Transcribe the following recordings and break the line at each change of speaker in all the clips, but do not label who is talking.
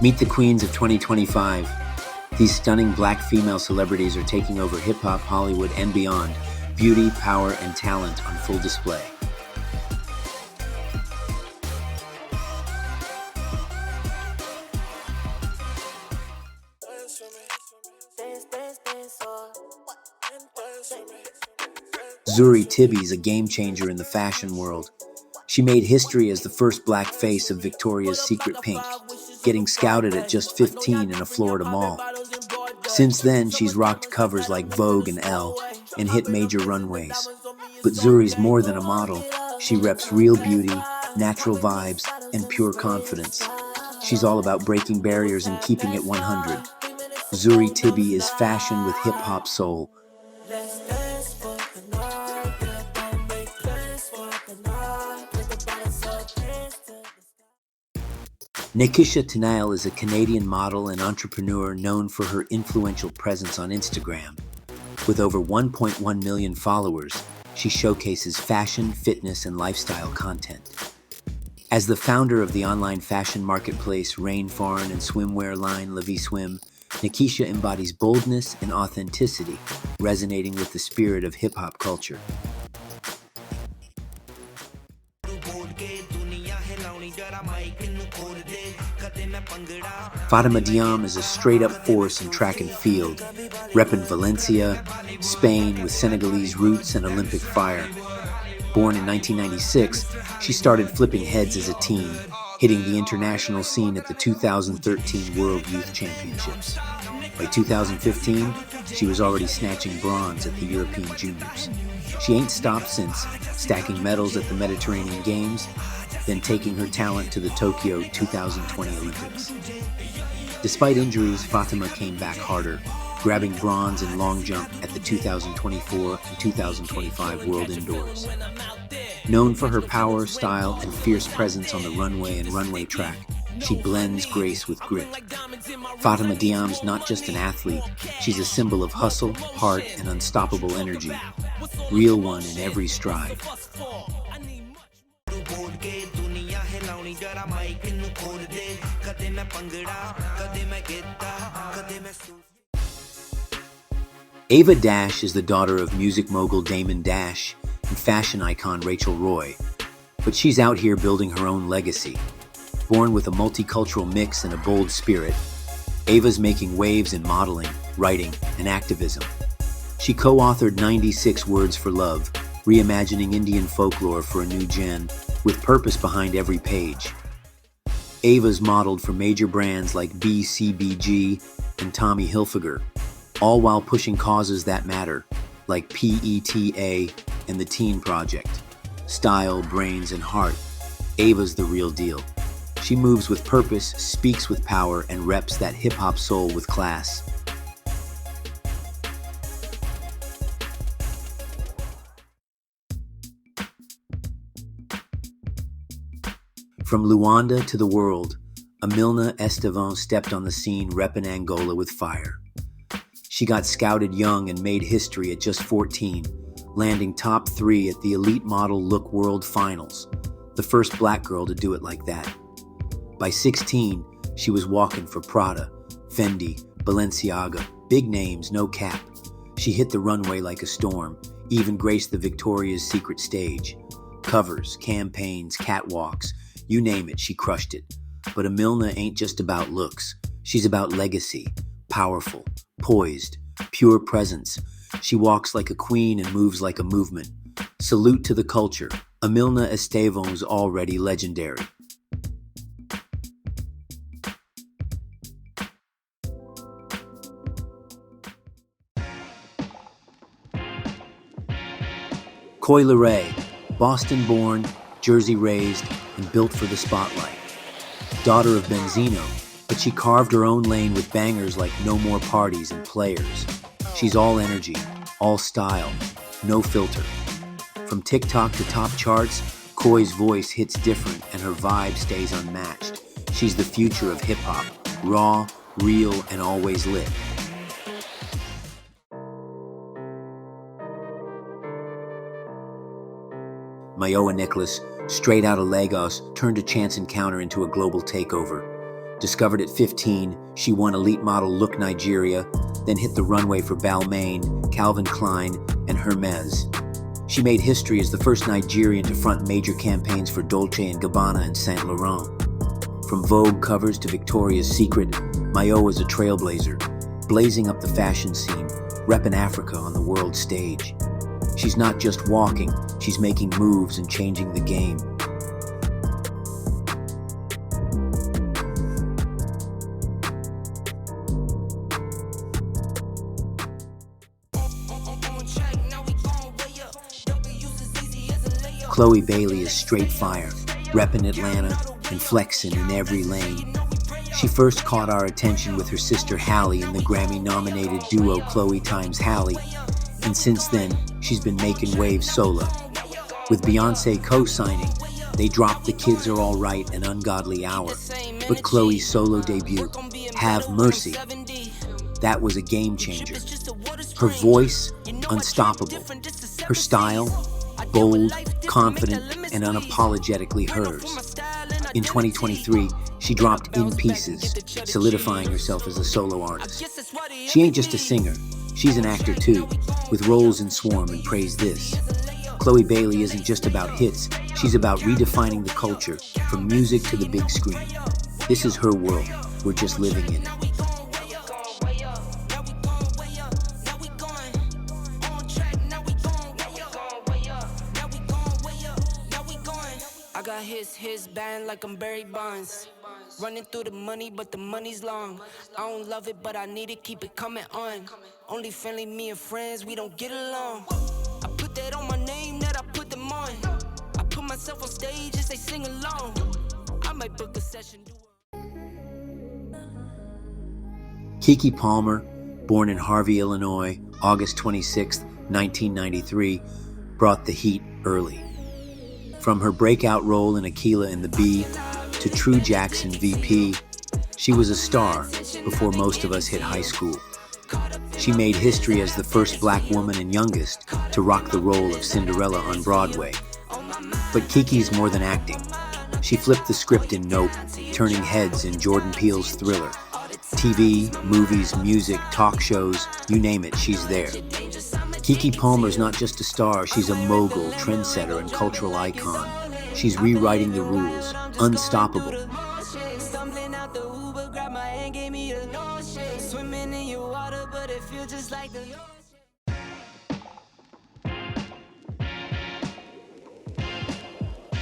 Meet the queens of 2025. These stunning black female celebrities are taking over hip-hop, Hollywood, and beyond. Beauty, power, and talent on full display. Zuri Tibby is a game changer in the fashion world. She made history as the first black face of Victoria's Secret Pink, getting scouted at just 15 in a Florida mall. Since then, she's rocked covers like Vogue and Elle and hit major runways. But Zuri's more than a model. She reps real beauty, natural vibes, and pure confidence. She's all about breaking barriers and keeping it 100. Zuri Tibby is fashion with hip-hop soul. Nikisha Tani is a Canadian model and entrepreneur known for her influential presence on Instagram. With over 1.1 million followers, she showcases fashion, fitness, and lifestyle content. As the founder of the online fashion marketplace Rainfarm and swimwear line La Vie Swim, Nikisha embodies boldness and authenticity, resonating with the spirit of hip-hop culture. Fatima Boureau is a straight-up force in track and field, repping Valencia, Spain with Senegalese roots and Olympic fire. Born in 1996, she started flipping heads as a teen, hitting the international scene at the 2013 World Youth Championships. By 2015, she was already snatching bronze at the European Juniors. She ain't stopped since, stacking medals at the Mediterranean Games, then taking her talent to the Tokyo 2020 Olympics. Despite injuries, Fatima came back harder, grabbing bronze in long jump at the 2024 and 2025 World Indoors. Known for her power, style, and fierce presence on the runway and runway track, she blends grace with grit. Fatima Boureau's not just an athlete, she's a symbol of hustle, heart, and unstoppable energy. Real one in every stride. Ava Dash is the daughter of music mogul Damon Dash and fashion icon Rachel Roy, but she's out here building her own legacy. Born with a multicultural mix and a bold spirit, Ava's making waves in modeling, writing, and activism. She co-authored 96 Words for Love, reimagining Indian folklore for a new gen, with purpose behind every page. Ava's modeled for major brands like BCBG and Tommy Hilfiger, all while pushing causes that matter, like PETA and the Teen Project. Style, brains, and heart, Ava's the real deal. She moves with purpose, speaks with power, and reps that hip-hop soul with class. From Luanda to the world, Amila Estee stepped on the scene repping Angola with fire. She got scouted young and made history at just 14, landing top 3 at the Elite Model Look World Finals, the first black girl to do it like that. By 16, she was walking for Prada, Fendi, Balenciaga, big names, no cap. She hit the runway like a storm, even graced the Victoria's Secret stage. Covers, campaigns, catwalks, you name it, she crushed it. But Amila ain't just about looks. She's about legacy, powerful, poised, pure presence. She walks like a queen and moves like a movement. Salute to the culture. Amila Estee's already legendary. Mayowa Nicholas, Boston-born, Jersey-raised, and built for the spotlight. Daughter of Benzino, but she carved her own lane with bangers like No More Parties and Players. She's all energy, all style, no filter. From TikTok to top charts, Koi's voice hits different and her vibe stays unmatched. She's the future of hip-hop, raw, real, and always lit. Mayowa Nicholas, straight out of Lagos, turned a chance encounter into a global takeover. Discovered at 15, she won Elite Model Look Nigeria, then hit the runway for Balmain, Calvin Klein, and Hermes. She made history as the first Nigerian to front major campaigns for Dolce & Gabbana and Saint Laurent. From Vogue covers to Victoria's Secret, Mayowa is a trailblazer, blazing up the fashion scene, repping Africa on the world stage. She's not just walking, she's making moves and changing the game. Chloe Bailey is straight fire, repping Atlanta and flexing in every lane. She first caught our attention with her sister Halle in the Grammy-nominated duo Chloe x Halle, and since then, she's been making waves solo. With Beyoncé co-signing, they dropped The Kids Are Alright and Ungodly Hour, but Chloe's solo debut, Have Mercy, that was a game changer. Her voice, unstoppable. Her style, bold, confident, and unapologetically hers. In 2023, she dropped In Pieces, solidifying herself as a solo artist. She ain't just a singer, she's an actor too, with roles in Swarm and Praise This. Chloe Bailey isn't just about hits, she's about redefining the culture, from music to the big screen. This is her world, we're just living in it.
I got his band like I'm Barry Bonds. Running through the money, but the money's long. I don't love it, but I need it, keep it coming on. Only friendly, me and friends, we don't get along. I put that on my name, that I put them on. I put myself on stage and they sing along. I might book a session.
Kiki Palmer, born in Harvey, Illinois, August 26, 1993, brought the heat early. From her breakout role in Aquila and the Bee to True Jackson VP, she was a star before most of us hit high school. She made history as the first black woman and youngest to rock the role of Cinderella on Broadway. But Kiki's more than acting. She flipped the script in Nope, turning heads in Jordan Peele's Thriller. TV, movies, music, talk shows, you name it, she's there. Kiki Palmer's not just a star, she's a mogul, trendsetter, and cultural icon. She's rewriting the rules, unstoppable.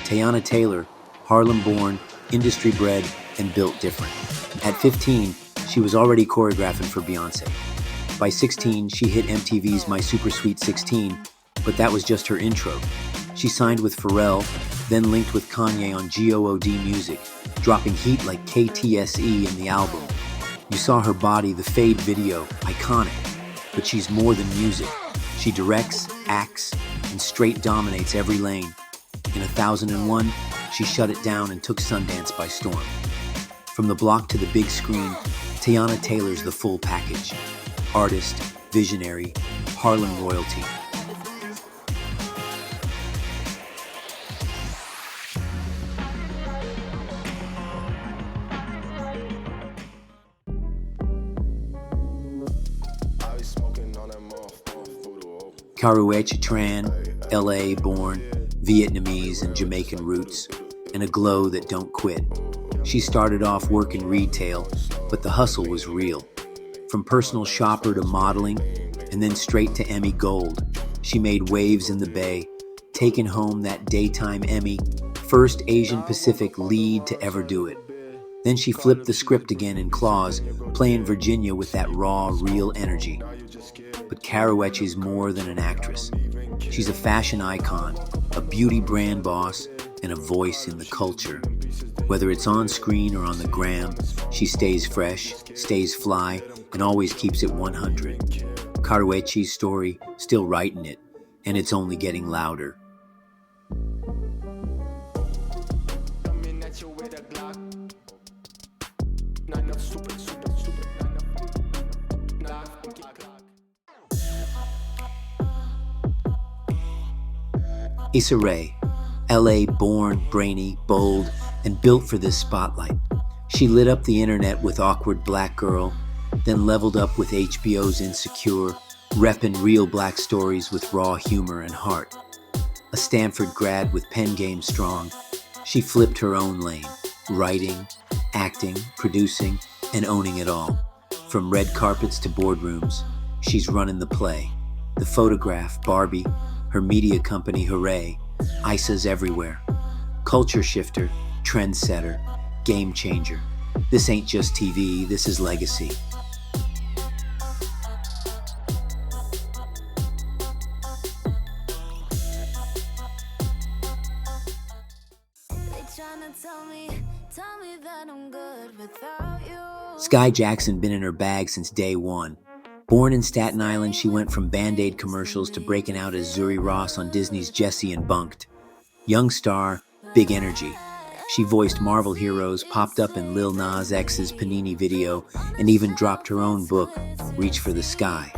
Tiana Taylor, Harlem-born, industry-bred, and built different. At 15, she was already choreographing for Beyoncé. By 16, she hit MTV's My Super Sweet 16, but that was just her intro. She signed with Pharrell, then linked with Kanye on GOOD Music, dropping heat like KTSE in the album. You saw her body, the Fade video, iconic, but she's more than music. She directs, acts, and straight dominates every lane. In 1001, she shut it down and took Sundance by storm. From the block to the big screen, Tiana Taylor's the full package. Artist, visionary, Harlem royalty. Karueche Tran, LA born, Vietnamese and Jamaican roots, and a glow that don't quit. She started off working retail, but the hustle was real. From personal shopper to modeling, and then straight to Emmy Gold. She made waves in the Bay, taking home that daytime Emmy, first Asian Pacific lead to ever do it. Then she flipped the script again in Claws, playing Virginia with that raw, real energy. But Karueche's more than an actress. She's a fashion icon, a beauty brand boss, and a voice in the culture. Whether it's on screen or on the gram, she stays fresh, stays fly, and always keeps it 100. Karueche's story, still writing it, and it's only getting louder. Issa Rae, LA born, brainy, bold, and built for this spotlight. She lit up the internet with Awkward Black Girl, then leveled up with HBO's Insecure, repping real black stories with raw humor and heart. A Stanford grad with pen game strong, she flipped her own lane, writing, acting, producing, and owning it all. From red carpets to boardrooms, she's running the play. The Photograph, Barbie, her media company, Hooray, Issa's everywhere. Culture shifter, trendsetter, game changer. This ain't just TV, this is legacy. Sky Jackson been in her bag since day one. Born in Staten Island, she went from Band-Aid commercials to breaking out as Zuri Ross on Disney's Jessie and Bunked. Young star, big energy. She voiced Marvel heroes, popped up in Lil Nas X's Panini video, and even dropped her own book, Reach for the Sky.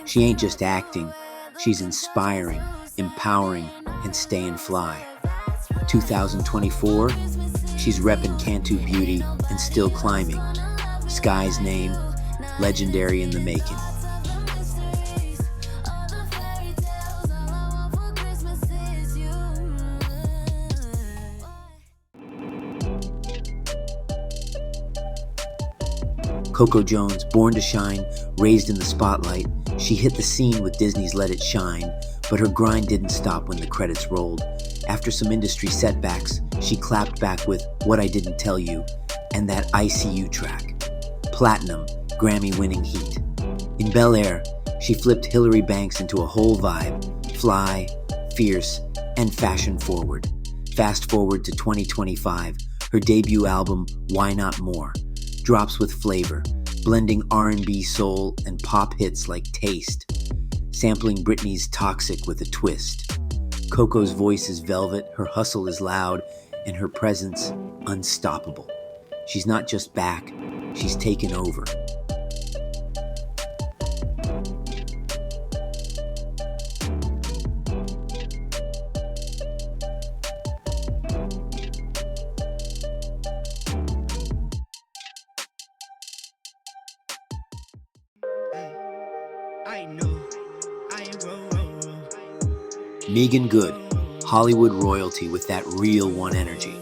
She ain't just acting, she's inspiring, empowering, and staying fly. 2024, she's repping Cantu Beauty and still climbing. Sky's name, legendary in the making. Koko Jones, born to shine, raised in the spotlight, she hit the scene with Disney's Let It Shine, but her grind didn't stop when the credits rolled. After some industry setbacks, she clapped back with What I Didn't Tell You and that ICU track. Platinum, Grammy-winning heat. In Bel Air, she flipped Hillary Banks into a whole vibe, fly, fierce, and fashion-forward. Fast forward to 2025, her debut album, Why Not More, drops with flavor, blending R&B, soul, and pop hits like Taste, sampling Britney's Toxic with a twist. Coco's voice is velvet, her hustle is loud, and her presence unstoppable. She's not just back, she's taken over. Megan Good, Hollywood royalty with that real one energy.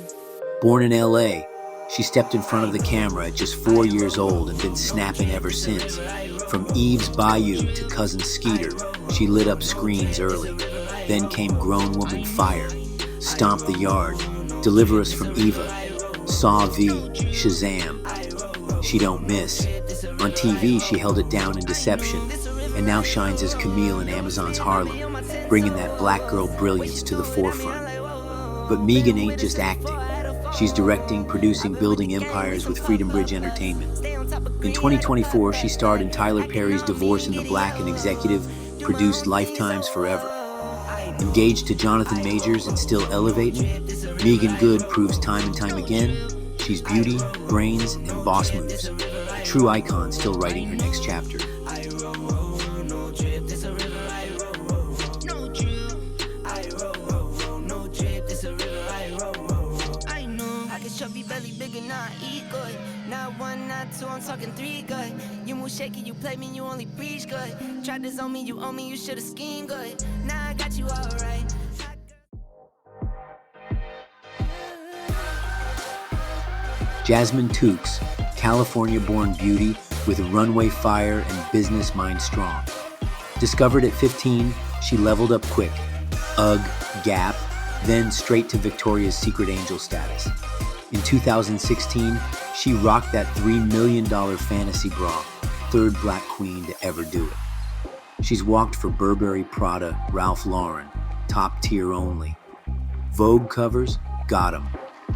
Born in LA, she stepped in front of the camera at just 4 years old and been snapping ever since. From Eve's Bayou to Cousin Skeeter, she lit up screens early. Then came Grown Woman Fire, Stomp the Yard, Deliver Us from Eva, Saw V, Shazam. She don't miss. On TV, she held it down in Deception, and now shines as Camille in Amazon's Harlem, bringing that black girl brilliance to the forefront. But Megan ain't just acting. She's directing, producing, building empires with Freedom Bridge Entertainment. In 2024, she starred in Tyler Perry's Divorce in the Black and executive produced Lifetime's Forever. Engaged to Jonathan Majors and still elevating, Megan Good proves time and time again she's beauty, brains, and boss moves. A true icon still writing her next chapter.
Chubby belly bigger, now I eat good. Not one, not two, I'm talking three good. You move shaky, you play me, you only preach good. Tried to zone me, you should've schemed good. Now I got you alright.
Jasmine Tukes, California-born beauty with runway fire and business mind strong. Discovered at 15, she leveled up quick. UGG, Gap, then straight to Victoria's Secret Angel status. In 2016, she rocked that $3 million fantasy bra, third black queen to ever do it. She's walked for Burberry, Prada, Ralph Lauren, top tier only. Vogue covers, got 'em.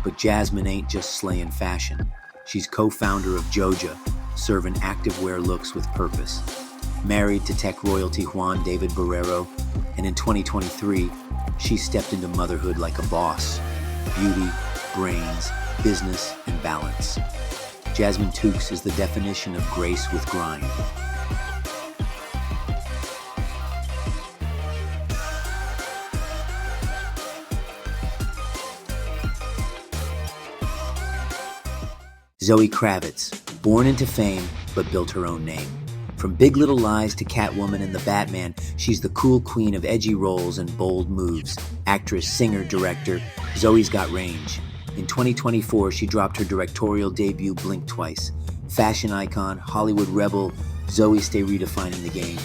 But Jasmine ain't just slaying fashion. She's co-founder of Joja, serving activewear looks with purpose. Married to tech royalty Juan David Barrero, and in 2023, she stepped into motherhood like a boss. Beauty, brains, business, and balance. Jasmine Tukes is the definition of grace with grind. Zoe Kravitz, born into fame, but built her own name. From Big Little Lies to Catwoman and The Batman, she's the cool queen of edgy roles and bold moves. Actress, singer, director, Zoe's got range. In 2024, she dropped her directorial debut Blink Twice. Fashion icon, Hollywood rebel, Zoe stay redefining the game.